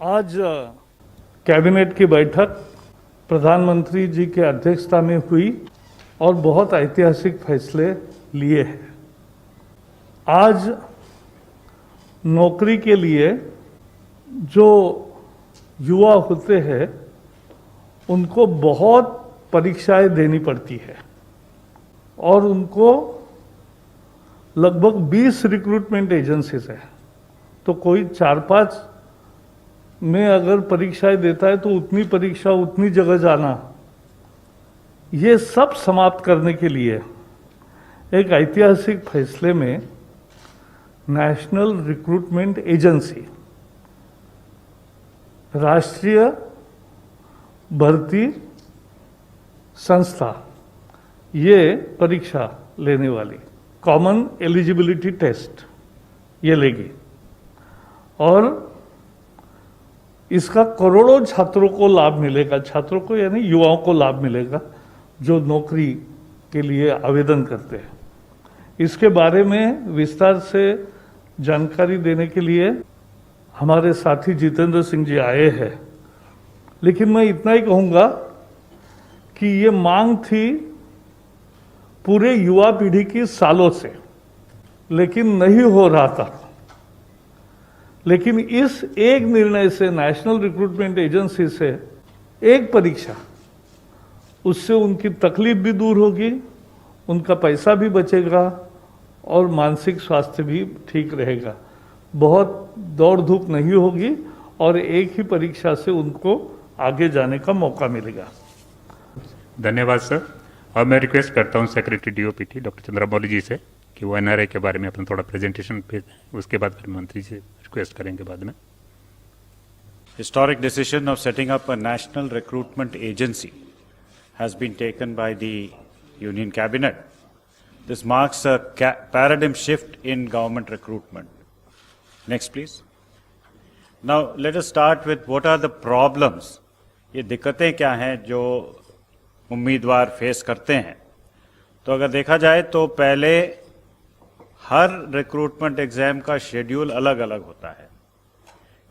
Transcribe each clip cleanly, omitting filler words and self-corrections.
आज कैबिनेट की बैठक प्रधानमंत्री जी के अध्यक्षता में हुई और बहुत ऐतिहासिक फैसले लिए हैं। आज नौकरी के लिए जो युवा होते हैं उनको बहुत परीक्षाएं देनी पड़ती है और उनको लगभग 20 रिक्रूटमेंट एजेंसीज है। तो कोई 4-5 में अगर परीक्षाएं देता है तो उतनी परीक्षा उतनी जगह जाना, ये सब समाप्त करने के लिए एक ऐतिहासिक फैसले में नेशनल रिक्रूटमेंट एजेंसी, राष्ट्रीय भर्ती संस्था, ये परीक्षा लेने वाली कॉमन एलिजिबिलिटी टेस्ट ये लेगी और इसका करोड़ों छात्रों को लाभ मिलेगा। छात्रों को यानी युवाओं को लाभ मिलेगा जो नौकरी के लिए आवेदन करते हैं। इसके बारे में विस्तार से जानकारी देने के लिए हमारे साथी जितेंद्र सिंह जी आए हैं, लेकिन मैं इतना ही कहूँगा कि ये मांग थी पूरे युवा पीढ़ी की सालों से, लेकिन नहीं हो रहा था। लेकिन इस एक निर्णय से, नेशनल रिक्रूटमेंट एजेंसी से एक परीक्षा, उससे उनकी तकलीफ भी दूर होगी, उनका पैसा भी बचेगा और मानसिक स्वास्थ्य भी ठीक रहेगा। बहुत दौड़ धूप नहीं होगी और एक ही परीक्षा से उनको आगे जाने का मौका मिलेगा। धन्यवाद सर। अब मैं रिक्वेस्ट करता हूं सेक्रेटरी डीओपीटी डॉक्टर चंद्रमौली जी से कि वो एनआरआई के बारे में अपना थोड़ा प्रेजेंटेशन पे, उसके बाद फिर मंत्री से रिक्वेस्ट करेंगे बाद में। Historic decision of setting up a national recruitment agency has been taken by the Union Cabinet. This marks a paradigm shift in government recruitment. Next, please. Now, let us start with what are the problems. ये दिक्कतें क्या हैं जो उम्मीदवार face करते हैं। तो अगर देखा जाए तो पहले हर रिक्रूटमेंट एग्जाम का शेड्यूल अलग अलग होता है।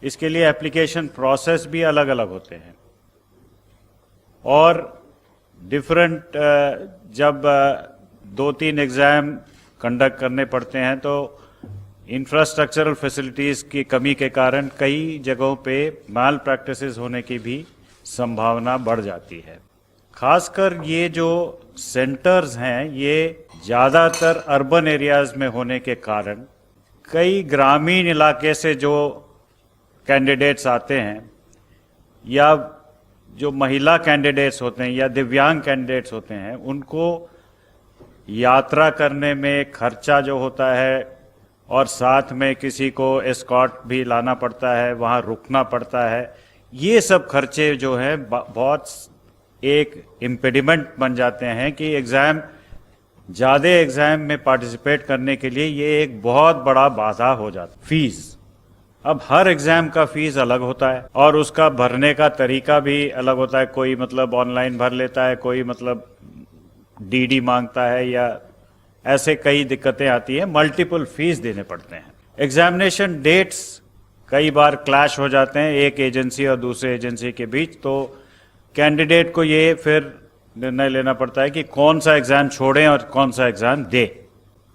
इसके लिए एप्लीकेशन प्रोसेस भी अलग अलग होते हैं और डिफरेंट जब 2-3 एग्जाम कंडक्ट करने पड़ते हैं तो इंफ्रास्ट्रक्चरल फैसिलिटीज़ की कमी के कारण कई जगहों पे माल प्रैक्टिसेस होने की भी संभावना बढ़ जाती है। खासकर ये जो सेंटर्स हैं ये ज़्यादातर अर्बन एरियाज में होने के कारण कई ग्रामीण इलाके से जो कैंडिडेट्स आते हैं या जो महिला कैंडिडेट्स होते हैं या दिव्यांग कैंडिडेट्स होते हैं, उनको यात्रा करने में खर्चा जो होता है और साथ में किसी को एस्कॉर्ट भी लाना पड़ता है, वहाँ रुकना पड़ता है, ये सब खर्चे जो हैं बहुत एक इम्पेडिमेंट बन जाते हैं कि एग्ज़ाम ज़्यादा एग्ज़ाम में पार्टिसिपेट करने के लिए ये एक बहुत बड़ा बाधा हो जाता है। फीस, अब हर एग्ज़ाम का फीस अलग होता है और उसका भरने का तरीका भी अलग होता है। कोई मतलब ऑनलाइन भर लेता है, कोई मतलब डीडी मांगता है, या ऐसे कई दिक्कतें आती हैं। मल्टीपल फीस देने पड़ते हैं। एग्जामिनेशन डेट्स कई बार क्लैश हो जाते हैं एक एजेंसी और दूसरे एजेंसी के बीच, तो कैंडिडेट को ये फिर निर्णय लेना पड़ता है कि कौन सा एग्ज़ाम छोड़ें और कौन सा एग्ज़ाम दे।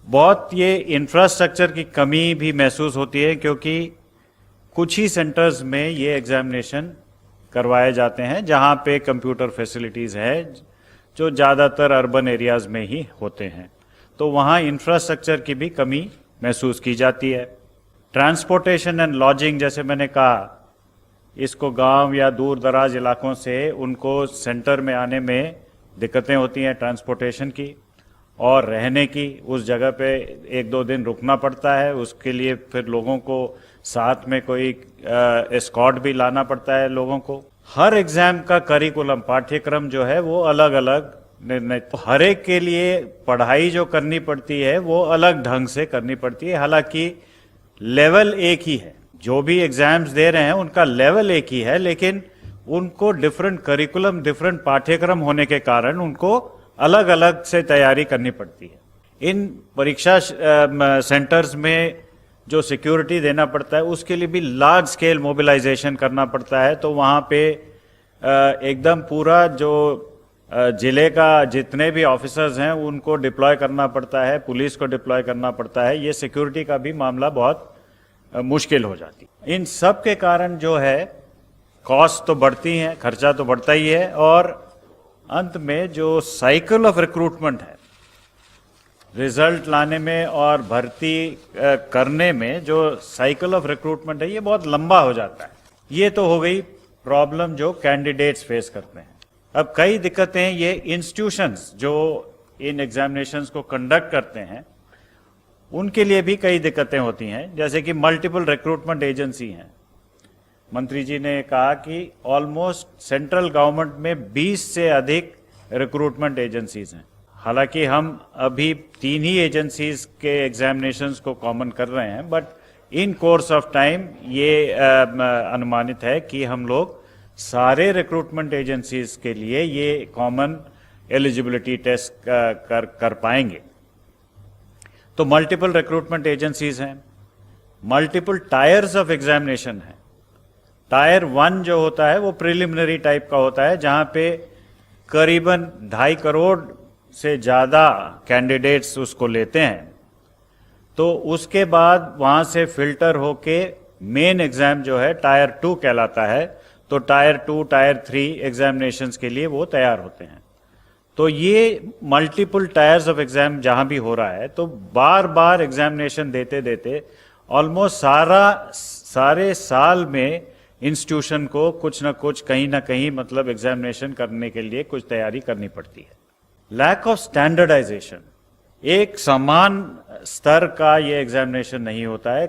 बहुत ये इंफ्रास्ट्रक्चर की कमी भी महसूस होती है क्योंकि कुछ ही सेंटर्स में ये एग्जामिनेशन करवाए जाते हैं जहाँ पे कंप्यूटर फैसिलिटीज़ है जो ज़्यादातर अर्बन एरियाज में ही होते हैं, तो वहाँ इंफ्रास्ट्रक्चर की भी कमी महसूस की जाती है। ट्रांसपोर्टेशन एंड लॉजिंग, जैसे मैंने कहा, इसको गांव या दूर दराज इलाकों से उनको सेंटर में आने में दिक्कतें होती हैं ट्रांसपोर्टेशन की और रहने की। उस जगह पे 1-2 दिन रुकना पड़ता है, उसके लिए फिर लोगों को साथ में कोई एस्कॉर्ट भी लाना पड़ता है लोगों को। हर एग्जाम का करिकुलम, पाठ्यक्रम जो है वो अलग अलग निर्णय, तो हर एक के लिए पढ़ाई जो करनी पड़ती है वो अलग ढंग से करनी पड़ती है। हालांकि लेवल एक ही है, जो भी एग्जाम्स दे रहे हैं उनका लेवल एक ही है, लेकिन उनको डिफरेंट करिकुलम, डिफरेंट पाठ्यक्रम होने के कारण उनको अलग अलग से तैयारी करनी पड़ती है। इन परीक्षा सेंटर्स में जो सिक्योरिटी देना पड़ता है उसके लिए भी लार्ज स्केल मोबिलाइजेशन करना पड़ता है। तो वहाँ पे एकदम पूरा जो जिले का जितने भी ऑफिसर्स हैं उनको डिप्लॉय करना पड़ता है, पुलिस को डिप्लॉय करना पड़ता है। ये सिक्योरिटी का भी मामला बहुत मुश्किल हो जाती है। इन सब के कारण जो है कॉस्ट तो बढ़ती हैं, खर्चा तो बढ़ता ही है, और अंत में जो साइकिल ऑफ रिक्रूटमेंट है, रिजल्ट लाने में और भर्ती करने में जो साइकिल ऑफ रिक्रूटमेंट है ये बहुत लंबा हो जाता है। ये तो हो गई प्रॉब्लम जो कैंडिडेट्स फेस करते हैं। अब कई दिक्कतें ये इंस्टीट्यूशंस जो इन एग्जामिनेशंस को कंडक्ट करते हैं उनके लिए भी कई दिक्कतें होती हैं, जैसे कि मल्टीपल रिक्रूटमेंट एजेंसी हैं। मंत्री जी ने कहा कि ऑलमोस्ट सेंट्रल गवर्नमेंट में 20 से अधिक रिक्रूटमेंट एजेंसीज हैं। हालांकि हम अभी 3 ही एजेंसीज के एग्जामिनेशंस को कॉमन कर रहे हैं, but in course of time ये अनुमानित है कि हम लोग सारे रिक्रूटमेंट एजेंसीज के लिए ये कॉमन एलिजिबिलिटी टेस्ट कर पाएंगे। तो मल्टीपल रिक्रूटमेंट एजेंसीज हैं, मल्टीपल टायर्स ऑफ एग्जामिनेशन है। टायर 1 जो होता है वो प्रिलिमिनरी टाइप का होता है, जहां पे करीबन 2.5 करोड़ से ज़्यादा कैंडिडेट्स उसको लेते हैं। तो उसके बाद वहाँ से फिल्टर होके मेन एग्ज़ाम जो है टायर 2 कहलाता है। तो टायर 2, टायर 3 एग्जामिनेशंस के लिए वो तैयार होते हैं। तो ये मल्टीपल टायर्स ऑफ एग्ज़ाम जहाँ भी हो रहा है, तो बार बार एग्जामिनेशन देते देते ऑलमोस्ट सारे साल में इंस्टीट्यूशन को कुछ ना कुछ कहीं ना कहीं मतलब एग्जामिनेशन करने के लिए कुछ तैयारी करनी पड़ती है। लैक ऑफ स्टैंडर्डाइजेशन, एक समान स्तर का ये एग्जामिनेशन नहीं होता है,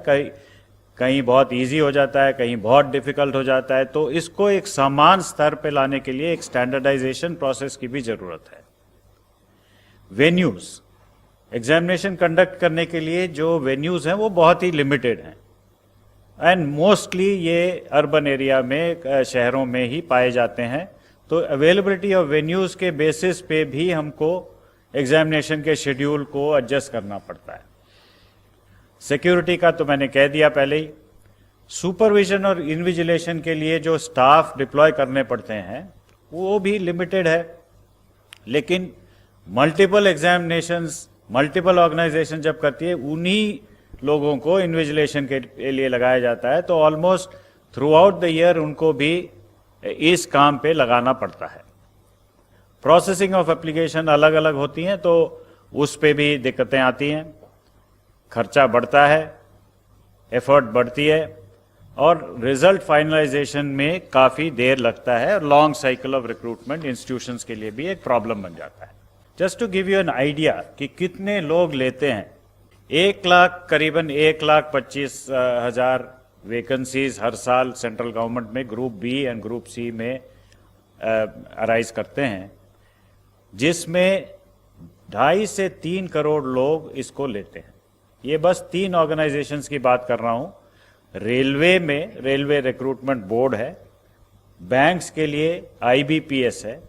कहीं बहुत इजी हो जाता है, कहीं बहुत डिफिकल्ट हो जाता है। तो इसको एक समान स्तर पे लाने के लिए एक स्टैंडर्डाइजेशन प्रोसेस की भी जरूरत है। वेन्यूज, एग्जामिनेशन कंडक्ट करने के लिए जो वेन्यूज हैं वो बहुत ही लिमिटेड हैं, एंड मोस्टली ये अर्बन एरिया में, शहरों में ही पाए जाते हैं। तो अवेलेबिलिटी ऑफ वेन्यूज के बेसिस पे भी हमको एग्जामिनेशन के शेड्यूल को एडजस्ट करना पड़ता है। सिक्योरिटी का तो मैंने कह दिया पहले ही। सुपरविजन और इन्विजिलेशन के लिए जो स्टाफ डिप्लॉय करने पड़ते हैं वो भी लिमिटेड है, लेकिन मल्टीपल एग्जामिनेशंस, मल्टीपल ऑर्गेनाइजेशन जब करती है उन्हीं लोगों को इन्विजिलेशन के लिए लगाया जाता है। तो almost through out the year उनको भी इस काम पे लगाना पड़ता है। प्रोसेसिंग ऑफ एप्लीकेशन अलग अलग होती हैं, तो उस पे भी दिक्कतें आती हैं, खर्चा बढ़ता है, एफर्ट बढ़ती है, और रिजल्ट फाइनलाइजेशन में काफ़ी देर लगता है, और long cycle of recruitment institutions के लिए भी एक प्रॉब्लम बन जाता है। Just to give you an idea कि कितने लोग लेते हैं, 1 लाख, करीबन 1,25,000 वैकेंसीज हर साल सेंट्रल गवर्नमेंट में group B and group C में अराइज करते हैं, जिसमें 2.5 से 3 करोड़ लोग इसको लेते हैं। ये बस 3 ऑर्गेनाइजेशंस की बात कर रहा हूँ। रेलवे में रेलवे रिक्रूटमेंट बोर्ड है, बैंक्स के लिए IBPS है,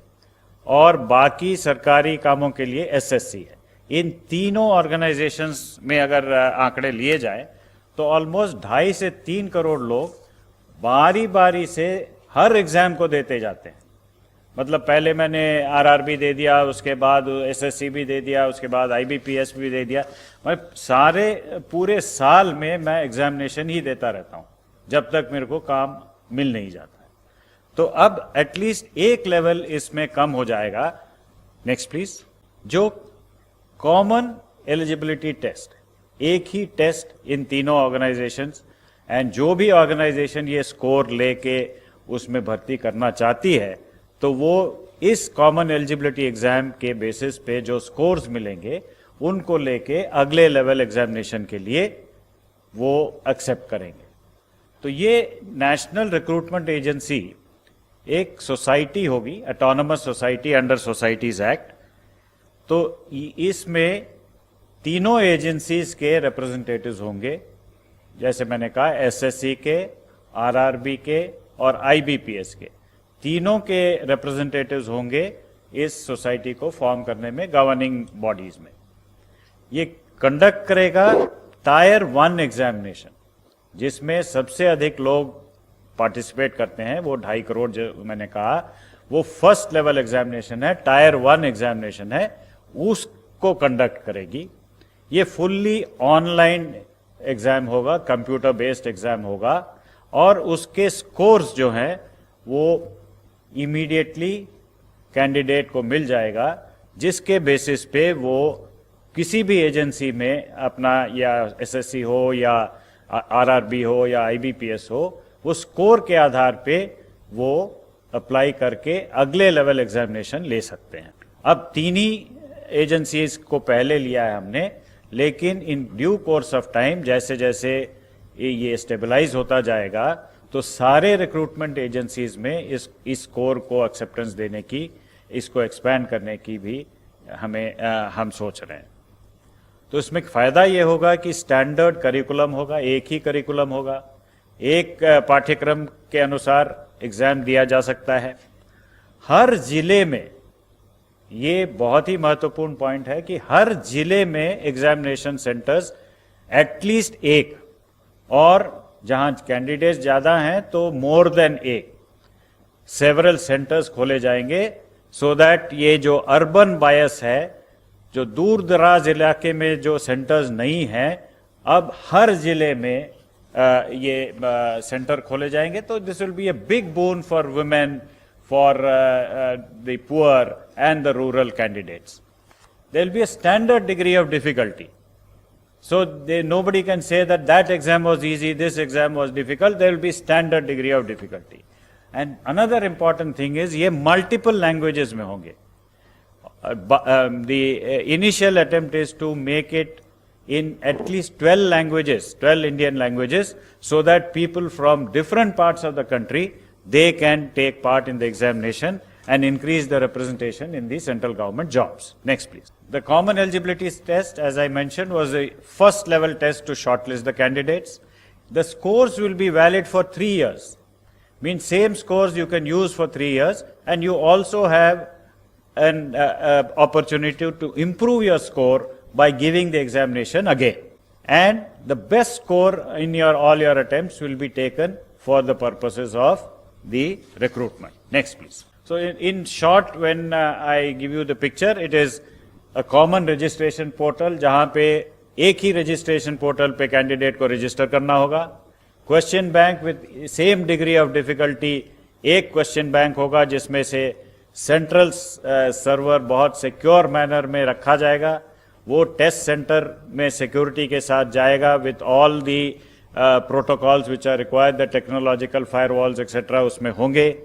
और बाकी सरकारी कामों के लिए SSC है। इन तीनों ऑर्गेनाइजेशंस में अगर आंकड़े लिए जाएं तो ऑलमोस्ट 2.5 से 3 करोड़ लोग बारी बारी से हर एग्जाम को देते जाते हैं। मतलब पहले मैंने RRB दे दिया, उसके बाद SSC भी दे दिया, उसके बाद IBPS भी दे दिया। मैं सारे पूरे साल में मैं एग्जामिनेशन ही देता रहता हूँ जब तक मेरे को काम मिल नहीं जाता है। तो अब एटलीस्ट एक लेवल इसमें कम हो जाएगा। Next please. जो कॉमन एलिजिबिलिटी टेस्ट, एक ही टेस्ट इन तीनों ऑर्गेनाइजेशंस, एंड जो भी ऑर्गेनाइजेशन ये स्कोर लेके उसमें भर्ती करना चाहती है तो वो इस कॉमन एलिजिबिलिटी एग्जाम के बेसिस पे जो स्कोर्स मिलेंगे उनको लेके अगले लेवल एग्जामिनेशन के लिए वो एक्सेप्ट करेंगे। तो ये नेशनल रिक्रूटमेंट एजेंसी एक सोसाइटी होगी, autonomous society under societies act. तो इसमें तीनों एजेंसीज के रिप्रेजेंटेटिव्स होंगे, जैसे मैंने कहा SSC के, RRB के और IBPS के, तीनों के रिप्रेजेंटेटिव्स होंगे इस सोसाइटी को फॉर्म करने में, गवर्निंग बॉडीज में। ये कंडक्ट करेगा टायर 1 एग्जामिनेशन, जिसमें सबसे अधिक लोग पार्टिसिपेट करते हैं, वो 2.5 करोड़ जो मैंने कहा, वो फर्स्ट लेवल एग्जामिनेशन है, टायर 1 एग्जामिनेशन है, उसको कंडक्ट करेगी। ये फुल्ली ऑनलाइन एग्जाम होगा, कंप्यूटर बेस्ड एग्जाम होगा, और उसके स्कोर्स जो हैं वो इमीडिएटली कैंडिडेट को मिल जाएगा, जिसके बेसिस पे वो किसी भी एजेंसी में अपना, या एसएससी हो या आरआरबी हो या आईबीपीएस हो, वो स्कोर के आधार पे वो अप्लाई करके अगले लेवल एग्जामिनेशन ले सकते हैं। अब 3 ही एजेंसीज को पहले लिया है हमने, लेकिन in due course of time जैसे जैसे ये स्टेबलाइज होता जाएगा तो सारे रिक्रूटमेंट एजेंसीज में इस स्कोर को एक्सेप्टेंस देने की, इसको एक्सपैंड करने की भी हम सोच रहे हैं। तो इसमें फायदा ये होगा कि स्टैंडर्ड करिकुलम होगा, एक ही करिकुलम होगा, एक पाठ्यक्रम के अनुसार एग्जाम दिया जा सकता है। हर जिले में, ये बहुत ही महत्वपूर्ण पॉइंट है कि हर जिले में एग्जामिनेशन सेंटर्स एटलीस्ट एक, और जहां कैंडिडेट्स ज्यादा हैं तो मोर देन एक, सेवरल सेंटर्स खोले जाएंगे, सो दैट ये जो अर्बन बायस है, जो दूर दराज इलाके में जो सेंटर्स नहीं हैं, अब हर जिले में ये सेंटर खोले जाएंगे। तो this will be a big bone for women, for the poor and the rural candidates. There will be a standard degree of difficulty. So nobody can say that that exam was easy, this exam was difficult. There will be standard degree of difficulty. And another important thing is ये multiple languages में होंगे. The initial attempt is to make it in at least 12 languages, 12 Indian languages, so that people from different parts of the country, they can take part in the examination and increase the representation in the central government jobs. Next, please. The common eligibility test, as I mentioned, was a first level test to shortlist the candidates. The scores will be valid for 3 years. Means same scores you can use for 3 years, and you also have an opportunity to improve your score by giving the examination again. And the best score in all your attempts will be taken for the purposes of the recruitment. Next, please. So in short, when I give you the picture, it is a common registration portal, जहां पे एक ही registration portal पे candidate को register करना होगा. Question bank with same degree of difficulty, एक question bank होगा जिसमें से central server बहुत secure manner में रखा जाएगा. वो test center में security के साथ जाएगा with all the protocols which are required, the technological firewalls etc. उसमें होंगे,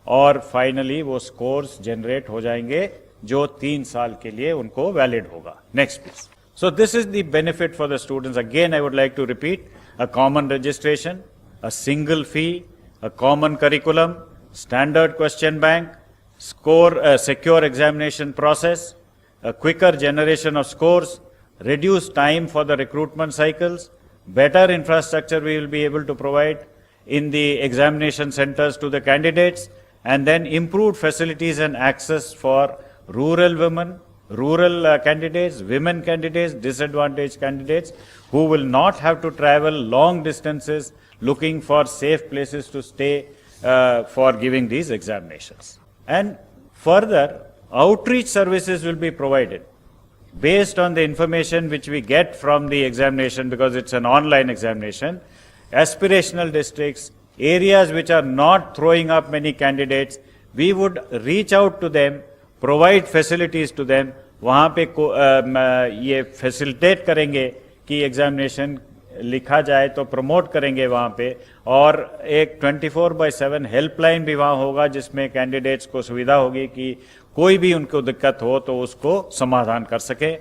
और फाइनली वो स्कोर्स जनरेट हो जाएंगे जो 3 साल के लिए उनको वैलिड होगा. Next please. So this is the benefit for the students. Again I would like to repeat, a common registration, a single fee, a common curriculum, standard question bank, score secure examination process, a quicker generation of scores, reduced time for the recruitment cycles, better infrastructure we will be able to provide in the examination centers to the candidates, and then improved facilities and access for rural women, rural candidates, women candidates, disadvantaged candidates who will not have to travel long distances looking for safe places to stay for giving these examinations. And further, outreach services will be provided based on the information which we get from the examination, because it's an online examination. Aspirational districts, areas which are not throwing up many candidates, we would reach out to them, provide facilities to them. वहाँ पे ये facilitate करेंगे कि examination लिखा जाए, तो promote करेंगे वहाँ पे, और एक 24/7 हेल्पलाइन भी वहाँ होगा जिसमें कैंडिडेट्स को सुविधा होगी कि कोई भी उनको दिक्कत हो तो उसको समाधान कर सके.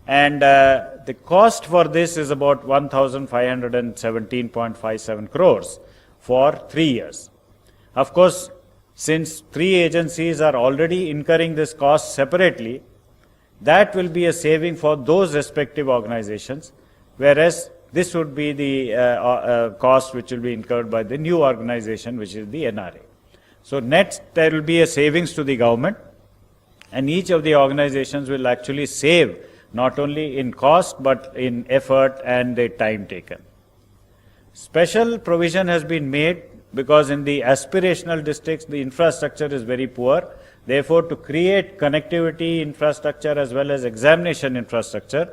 And the cost for this is about 1,517.57 crores for 3 years. Of course, since 3 agencies are already incurring this cost separately, that will be a saving for those respective organizations, whereas this would be the cost which will be incurred by the new organization, which is the NRA. So net, there will be a savings to the government, and each of the organizations will actually save not only in cost but in effort and the time taken. Special provision has been made because in the aspirational districts the infrastructure is very poor. Therefore, to create connectivity infrastructure as well as examination infrastructure,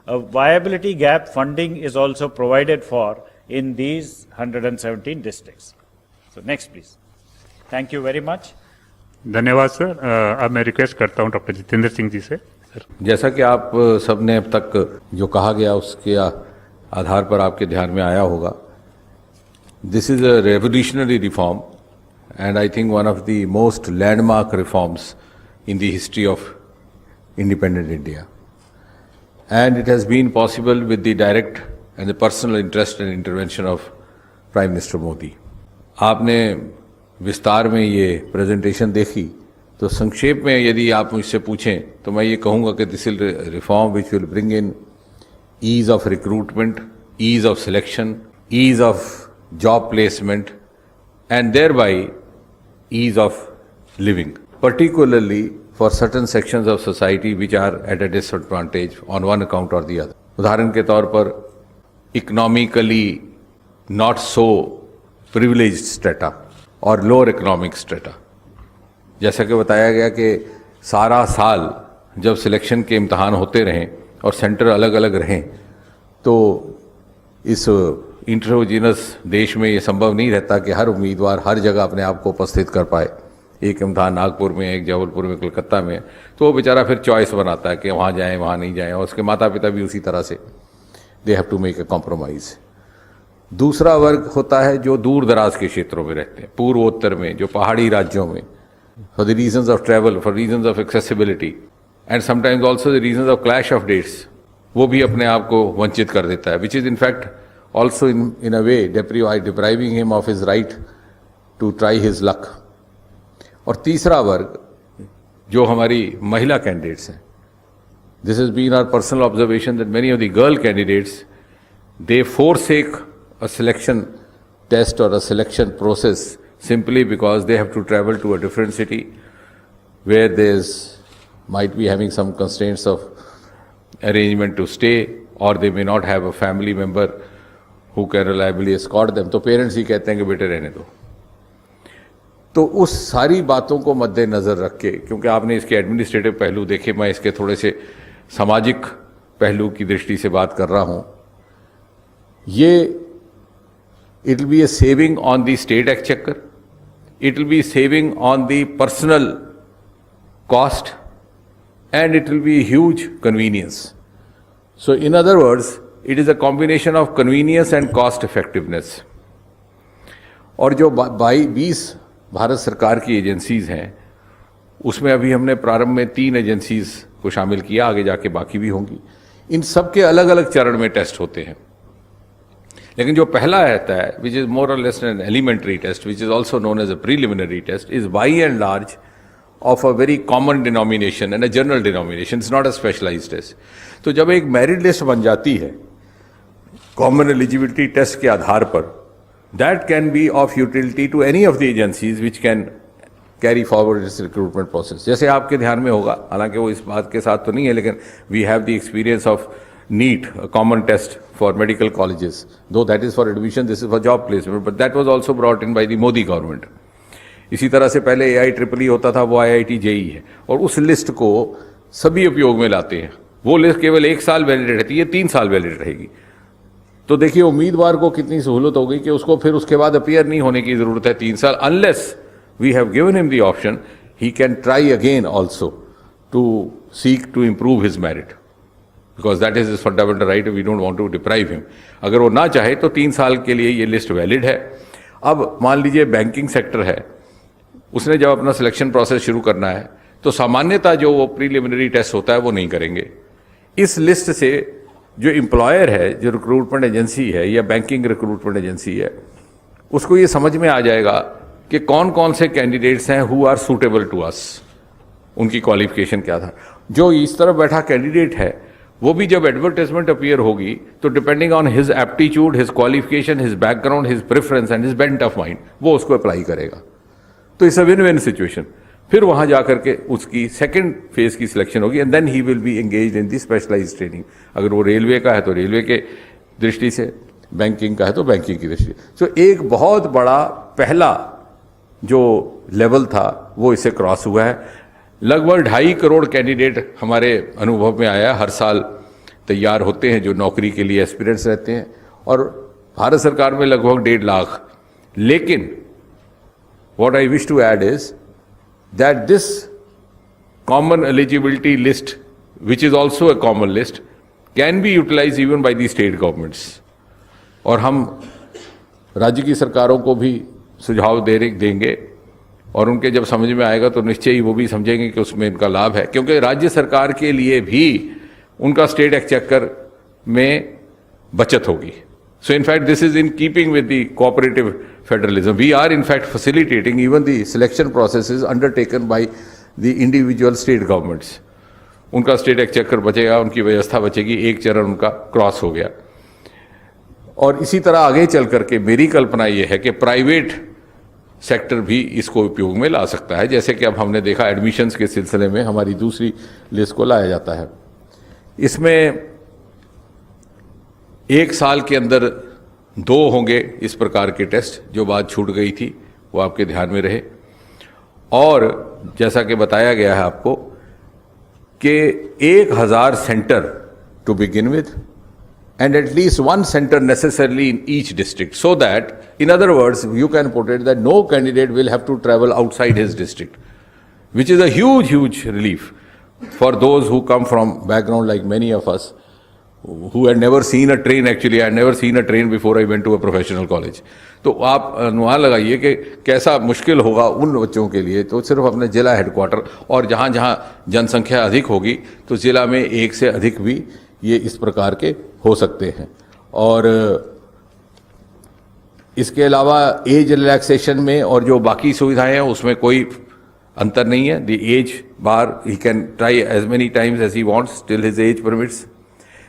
a viability gap funding is also provided for in these 117 districts. So next please. Thank you very much. धन्यवाद sir. अब मैं request करता हूँ doctor Jitendra Singh ji से। Sir जैसा कि आप सबने अब तक जो कहा गया उसके आधार पर आपके ध्यान में आया होगा, this is a revolutionary reform and I think one of the most landmark reforms in the history of independent India. And it has been possible with the direct and the personal interest and intervention of Prime Minister Modi. आपने विस्तार में ये presentation देखी, तो संक्षेप में यदि आप मुझसे पूछें तो मैं ये कहूँगा कि this is reform which will bring in ease of recruitment, ease of selection, ease of job placement, and thereby ease of living, particularly for certain sections of society which are at a disadvantage on one account or the other. उदाहरण के तौर पर economically not so privileged strata और lower economic strata. जैसा कि बताया गया कि सारा साल जब सिलेक्शन के इम्तहान होते रहें और सेंटर अलग अलग रहें, तो इस इंट्रोजीनस देश में ये संभव नहीं रहता कि हर उम्मीदवार हर जगह अपने आप को उपस्थित कर पाए। एक इम्तहान नागपुर में, एक जबलपुर में, कलकत्ता में, तो वो बेचारा फिर चॉइस बनाता है कि वहाँ जाएं, वहाँ नहीं जाएं, और उसके माता पिता भी उसी तरह से they have to make a compromise. दूसरा वर्ग होता है जो दूर दराज के क्षेत्रों में रहते हैं, पूर्वोत्तर में, जो पहाड़ी राज्यों में, for the reasons of travel, for reasons of accessibility and sometimes also the reasons of clash of dates, वो भी अपने आप को वंचित कर देता है, which is in fact also in a way depriving him of his right to try his luck. और तीसरा वर्ग जो हमारी महिला कैंडिडेट्स हैं, this has been our personal observation that many of the girl candidates, they forsake a selection test or a selection process simply because they have to travel to a different city where there's might be having some constraints of arrangement to stay, or they may not have a family member who can reliably escort them. तो parents ही कहते हैं कि बेटे रहने दो। तो उस सारी बातों को मद्देनज़र रख के, क्योंकि आपने इसके एडमिनिस्ट्रेटिव पहलू देखे, मैं इसके थोड़े से सामाजिक पहलू की दृष्टि से बात कर रहा हूँ, ये it will be A saving on the state exchequer, it will be saving on the personal cost, and it will be huge convenience. So in other words, it is a combination of convenience and cost effectiveness. और जो 20 भारत सरकार की agencies हैं, उसमें अभी हमने प्रारंभ में 3 एजेंसीज को शामिल किया, आगे जाके बाकी भी होंगी. इन सब के अलग अलग चरण में टेस्ट होते हैं, लेकिन जो पहला रहता है, विच is more or less an elementary test, which is also known as a preliminary test, is by and large of a very common denomination and a general denomination. It's not a specialized test. तो जब एक merit list बन जाती है common eligibility test के आधार पर, that can be of utility to any of the agencies which can carry forward this recruitment process. जैसे आपके ध्यान में होगा, हालांकि वो इस बात के साथ तो नहीं है, लेकिन we have the experience of NEET, a common test for medical colleges. Though that is for admission, this is for job placement, but that was also brought in by the Modi government. इसी तरह से पहले AIEEE होता था, वो IIT JEE है, और उस लिस्ट को सभी उपयोग में लाते हैं. वो लिस्ट केवल 1 साल वैलिड रहती है, 3 साल वैलिड रहेगी. तो देखिए उम्मीदवार को कितनी सहूलत हो गई कि उसको फिर उसके बाद अपीयर नहीं होने की जरूरत है 3 साल. Unless we have given him the option, he can try again also to seek to improve his merit, because that is his fundamental right. We don't want to deprive him. अगर वो ना चाहे तो 3 साल के लिए ये लिस्ट वैलिड है. अब मान लीजिए बैंकिंग सेक्टर है, उसने जब अपना सिलेक्शन प्रोसेस शुरू करना है, तो सामान्यतः जो वो प्रीलिमिनरी टेस्ट होता है वो नहीं करेंगे. इस लिस्ट से जो एम्प्लॉयर है, जो रिक्रूटमेंट एजेंसी है या बैंकिंग रिक्रूटमेंट एजेंसी है, उसको ये समझ में आ जाएगा कि कौन कौन से कैंडिडेट्स हैं who are suitable to us, उनकी क्वालिफिकेशन क्या था. जो इस तरफ बैठा कैंडिडेट है, वो भी जब एडवर्टाइजमेंट अपीयर होगी, तो depending on his aptitude, his qualification, his background, his preference and his bent of mind, वो उसको अप्लाई करेगा. तो it's a win win situation. फिर वहां जाकर के उसकी सेकंड फेज की सिलेक्शन होगी and then he will be engaged in the specialised training. अगर वो रेलवे का है तो रेलवे के दृष्टि से, बैंकिंग का है तो बैंकिंग की दृष्टि से। तो एक बहुत बड़ा पहला जो लेवल था वो इसे क्रॉस हुआ है। लगभग 2.5 करोड़ कैंडिडेट हमारे अनुभव में आया, हर साल तैयार होते हैं जो नौकरी के लिए एस्पिरेंट्स रहते हैं, और भारत सरकार में लगभग 1.5 लाख। लेकिन what I wish to add is that this common eligibility list, which is also a common list, can be utilize even by the state governments. और हम राज्य की सरकारों को भी सुझाव देंगे, और उनके जब समझ में आएगा तो निश्चय ही वो भी समझेंगे कि उसमें इनका लाभ है, क्योंकि राज्य सरकार के लिए भी उनका स्टेट एक्सचेकर में बचत होगी। So in fact this is in keeping with the cooperative federalism. We are in fact facilitating even the selection process is undertaken by the individual state governments. उनका स्टेट एक्सचेकर बचेगा, उनकी व्यवस्था बचेगी, एक चरण उनका क्रॉस हो गया। और इसी तरह आगे चल करके मेरी कल्पना यह है कि प्राइवेट सेक्टर भी इसको उपयोग में ला सकता है, जैसे कि अब हमने देखा एडमिशन्स के सिलसिले में हमारी दूसरी लिस्ट को लाया जाता है। इसमें 1 साल के अंदर 2 होंगे इस प्रकार के टेस्ट, जो बात छूट गई थी वो आपके ध्यान में रहे। और जैसा कि बताया गया है आपको कि 1000 centre to begin with, and at least 1 center necessarily in each district, so that, in other words, you can put it that no candidate will have to travel outside his district, which is a huge relief for those who come from background like many of us who had never seen a train. Actually, I had never seen a train before I went to a professional college. तो आप अनुमान लगाइए कि कैसा मुश्किल होगा उन बच्चों के लिए। तो सिर्फ अपने जिला हेडक्वार्टर और जहाँ जहाँ जनसंख्या अधिक होगी तो जिला में 1 से अधिक भी ये इस प्रकार के हो सकते हैं। और इसके अलावा एज रिलैक्सेशन में और जो बाकी सुविधाएं हैं उसमें कोई अंतर नहीं है। The age bar he can try as many times as he wants till his age permits.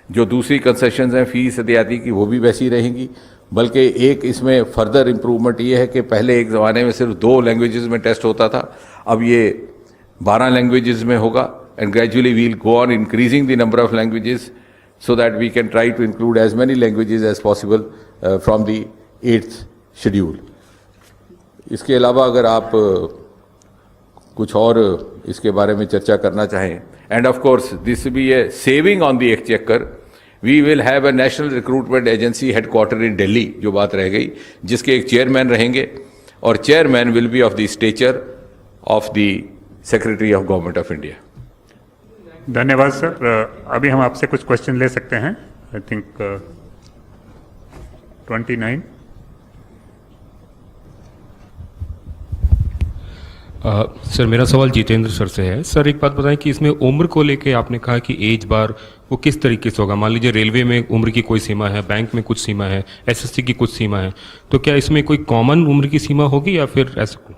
जो दूसरी कंसेशंस हैं फीस इत्यादि की वो भी वैसी रहेंगी, बल्कि एक इसमें फर्दर इम्प्रूवमेंट ये है कि पहले एक ज़माने में सिर्फ 2 लैंग्वेजेस में टेस्ट होता था, अब ये 12 लैंग्वेजेस में होगा। And gradually we will go on increasing the number of languages so that we can try to include as many languages as possible from the 8th schedule. इसके अलावा अगर आप कुछ और इसके बारे में चर्चा करना चाहें, and of course this will be a saving on the exchequer. We will have a national recruitment agency headquartered in Delhi, जो बात रह गई, जिसके एक चेयरमैन रहेंगे, और chairman will be of the stature of the Secretary of Government of India. धन्यवाद sir. अभी हम आपसे कुछ क्वेश्चन ले सकते हैं। I think 29। सर मेरा सवाल जितेंद्र सर से है। सर एक बात बताएं कि इसमें उम्र को लेके आपने कहा कि एज बार वो किस तरीके से होगा। मान लीजिए रेलवे में उम्र की कोई सीमा है, बैंक में कुछ सीमा है, एसएससी की कुछ सीमा है, तो क्या इसमें कोई कॉमन उम्र की सीमा होगी या फिर ऐसा?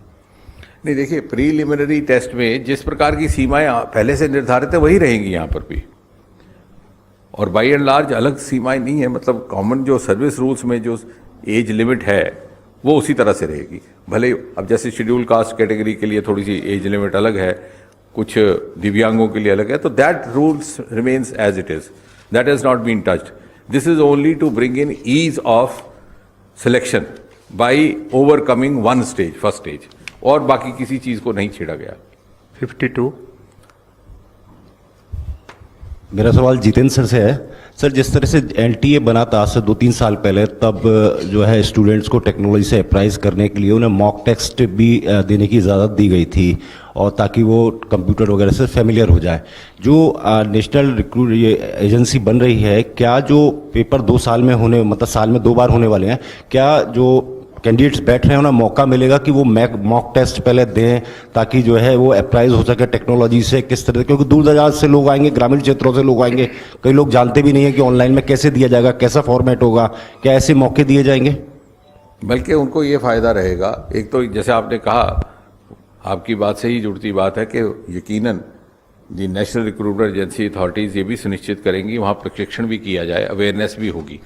नहीं, देखिए प्रीलिमिनरी टेस्ट में जिस प्रकार की सीमाएं पहले से निर्धारित है वही रहेंगी यहाँ पर भी, और बाई एंड लार्ज अलग सीमाएं नहीं है। मतलब कॉमन जो सर्विस रूल्स में जो एज लिमिट है वो उसी तरह से रहेगी। भले अब जैसे शेड्यूल कास्ट कैटेगरी के लिए थोड़ी सी एज लिमिट अलग है, कुछ दिव्यांगों के लिए अलग है, तो that rules remains as it is, that has not been touched. This is only to bring in ease of selection by overcoming 1 stage, first stage, और बाकी किसी चीज को नहीं छेड़ा गया। 52। मेरा सवाल जितेंद्र सर से है। सर जिस तरह से एनटीए बना था आज से 2-3 साल पहले, तब जो है स्टूडेंट्स को टेक्नोलॉजी से अप्राइज करने के लिए उन्हें मॉक टेस्ट भी देने की इजाज़त दी गई थी, और ताकि वो कंप्यूटर वगैरह से फेमिलियर हो जाए। जो नेशनल रिक्रूट ये एजेंसी बन रही है, क्या जो पेपर 2 साल में होने, मतलब साल में 2 बार होने वाले हैं, क्या जो कैंडिडेट्स बैठ रहे हैं उन्हें मौका मिलेगा कि वो मॉक टेस्ट पहले दें, ताकि जो है वो अप्राइज हो सके टेक्नोलॉजी से किस तरह, क्योंकि दूर दराज से लोग आएंगे, ग्रामीण क्षेत्रों से लोग आएंगे, कई लोग जानते भी नहीं है कि ऑनलाइन में कैसे दिया जाएगा, कैसा फॉर्मेट होगा, क्या ऐसे मौके दिए जाएंगे? बल्कि उनको ये फायदा रहेगा। एक तो जैसे आपने कहा, आपकी बात से ही जुड़ती बात है कि यकीनन दी नेशनल रिक्रूटमेंट एजेंसी अथॉरिटीज़ ये भी सुनिश्चित करेंगी वहाँ प्रशिक्षण भी किया जाए, अवेयरनेस भी होगी,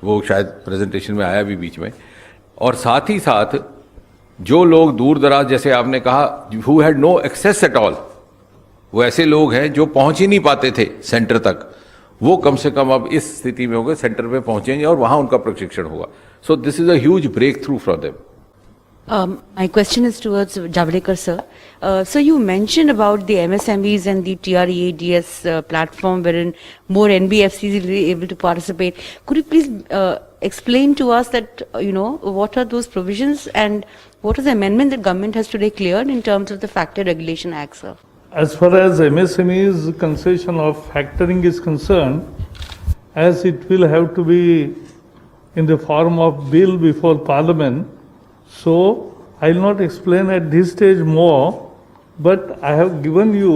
वो शायद प्रेजेंटेशन में आया भी बीच में। और साथ ही साथ जो लोग दूर दराज, जैसे आपने कहा, who had no access at all, वो ऐसे लोग हैं जो पहुंच ही नहीं पाते थे सेंटर तक, वो कम से कम अब इस स्थिति में होंगे, सेंटर पे पहुंचेंगे और वहां उनका प्रशिक्षण होगा. So this is a huge breakthrough for them. My question is towards Javadekar sir. So you mentioned about the MSMEs and the TREADS platform wherein more NBFCs will be able to participate. Could you please explain to us that, what are those provisions and what is the amendment that government has today cleared in terms of the Factor Regulation Act, sir? As far as MSME's concession of factoring is concerned, as it will have to be in the form of bill before Parliament, so I'll not explain at this stage more, but I have given you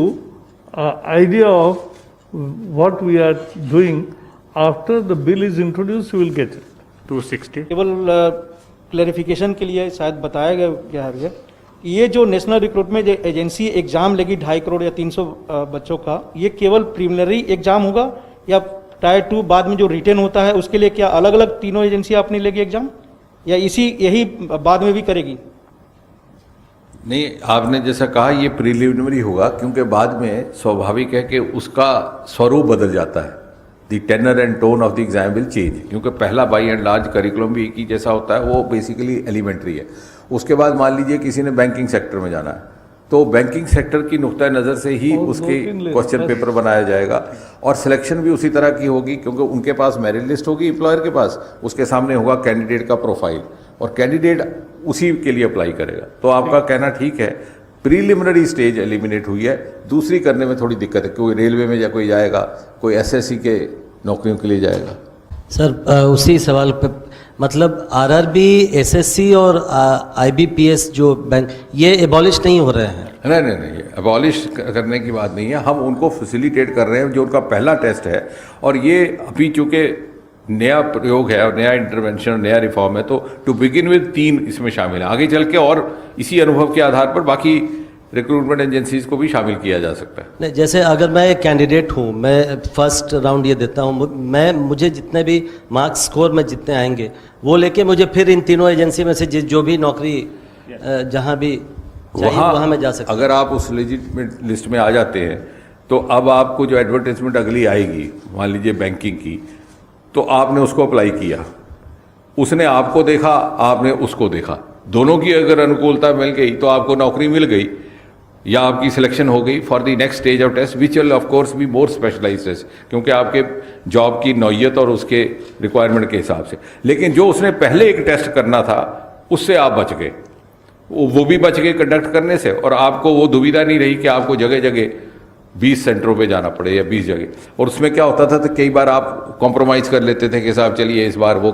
an idea of what we are doing. After the bill is introduced, you will get it. 260. केवल clarification के लिए शायद बताया गया है कि ये जो नेशनल रिक्रूटमेंट एजेंसी एग्जाम लेगी 2.5 करोड़ या 300 बच्चों का, ये केवल प्रीलिमिनरी एग्जाम होगा या टायर 2 बाद में जो रिटेन होता है उसके लिए क्या अलग अलग तीनों एजेंसी अपनी लेगी एग्जाम, या यही बाद में भी करेगी? नहीं, आपने जैसा कहा ये प्रीलिमिनरी होगा, क्योंकि बाद में स्वाभाविक है कि उसका स्वरूप बदल जाता है. The tenor and tone of the exam will change, क्योंकि पहला बाई एंड लार्ज करिकुलम भी एक ही जैसा होता है, वो बेसिकली एलिमेंट्री है. उसके बाद मान लीजिए किसी ने बैंकिंग सेक्टर में जाना है, तो बैंकिंग सेक्टर की नुक्ता नज़र से ही और उसके 2-3 लिस्ट, क्वेश्चन पेपर बनाया जाएगा और सिलेक्शन भी उसी तरह की होगी, क्योंकि उनके पास मेरिट लिस्ट होगी एम्प्लॉयर के पास, उसके सामने होगा कैंडिडेट का प्रोफाइल और कैंडिडेट उसी के लिए अप्लाई करेगा. तो आपका कहना ठीक है, प्रीलिमिनरी स्टेज एलिमिनेट हुई है. दूसरी करने में थोड़ी दिक्कत है, कोई रेलवे में या कोई जाएगा, कोई एसएससी के नौकरियों के लिए जाएगा. सर उसी सवाल पे, मतलब आरआरबी, एसएससी और आईबीपीएस जो बैंक, ये एबॉलिश नहीं हो रहे हैं? नहीं, अबॉलिश करने की बात नहीं है. हम उनको फैसिलिटेट कर रहे हैं, जो उनका पहला टेस्ट है. और ये अभी चूंकि नया प्रयोग है और नया इंटरवेंशन, नया रिफॉर्म है, तो टू बिगिन विद 3 इसमें शामिल है. आगे चल के और इसी अनुभव के आधार पर बाकी रिक्रूटमेंट एजेंसीज को भी शामिल किया जा सकता है. नहीं, जैसे अगर मैं एक कैंडिडेट हूँ, मैं फर्स्ट राउंड ये देता हूँ, मुझे जितने भी मार्क्स स्कोर में जितने आएंगे वो लेके मुझे फिर इन तीनों एजेंसी में से जो भी नौकरी जहाँ भी वहाँ मैं जा सकता हूँ. अगर आप उस लेजिटिमेट लिस्ट में आ जाते हैं, तो अब आपको जो एडवर्टाइजमेंट अगली आएगी, मान लीजिए बैंकिंग की, तो आपने उसको अप्लाई किया, उसने आपको देखा, आपने उसको देखा, दोनों की अगर अनुकूलता मिल गई तो आपको नौकरी मिल गई या आपकी सिलेक्शन हो गई for the next stage of test, which will of course be more specialised test, क्योंकि आपके जॉब की नौयत और उसके रिक्वायरमेंट के हिसाब से. लेकिन जो उसने पहले एक टेस्ट करना था, उससे आप बच गए, वो भी बच गए कंडक्ट करने से, और आपको वो दुविधा नहीं रही कि आपको जगह जगह 20 सेंटरों पे जाना पड़े या 20 जगह. और उसमें क्या होता था, तो कई बार आप कॉम्प्रोमाइज़ कर लेते थे कि साहब चलिए इस बार वो